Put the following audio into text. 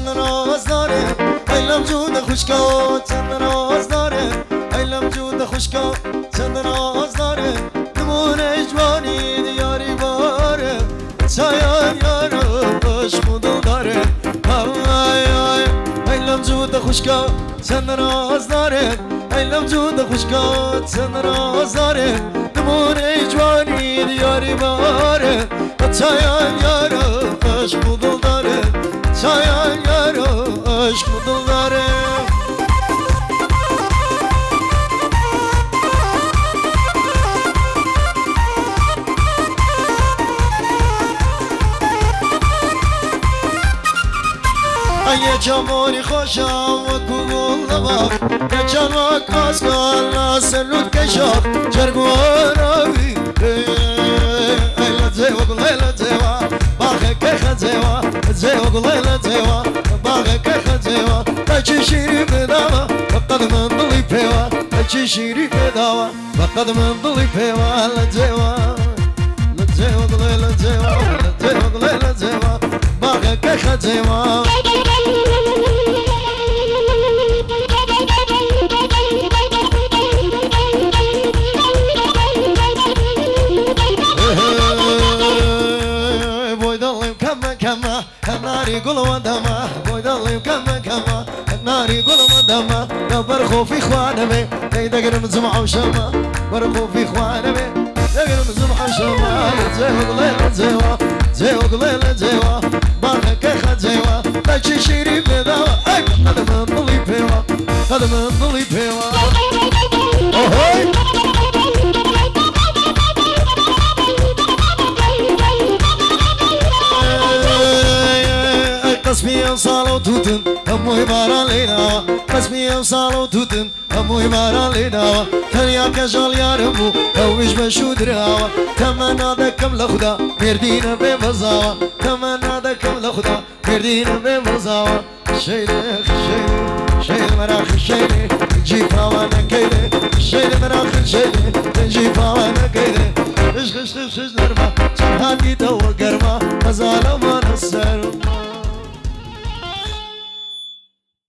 چند راز داره ایلم جود خوشکا چند راز داره ایلم جود خوشکا چند راز داره نمون اجوانی دیاری باره چایان یارو عشق و دل داره ایلم جود خوشکا چند راز داره ایلم جود خوشکا چند راز داره نمون اجوانی دیاری باره چایان یارو عشق و دل داره چایان یارو عشق و دل داره یه جمالی خوشم و گل نباخ یه جنوک از کالا سلوت کشاخ جرگواناوی ایلا زیوا گل ایلا زیوا باقی که خزیوا زیوا گل ایلا زیوا باقی که خزیوا بچه شیری بداوا فقط من دلی پیوا بچه شیری بداوا فقط من دلی پیوا لزیوا لزیوا گل ایلا زیوا لزیوا گل ایلا زیوا باقی که خزیوا ناري قول ودما بويدلي كما ناري قول ودما برخو في خوانمي يدقر مزمع وشما برخو في خوانمي يدقر مزمع وشما زيو قليل زيوا زيو قليل زيوا بارك خد زيوا تاجي شيري بدوا اي قدم ضلي بيوا قدم ضلي بيوا اوهي قسمي صالو توتن همو يبارا لينا قسمي صالو توتن همو يبارا لينا ثانيا كجال يارمو هوش بشود رهاوا تمنا دكم لخدا مردين بمزاوا تمنا دكم لخدا مردين بمزاوا شيلي شيلي مراخ شيلي جيبا وانا كيلي شيلي مراخ شيلي جيبا وانا كيلي خش نرما هاتي تو قرما مزالو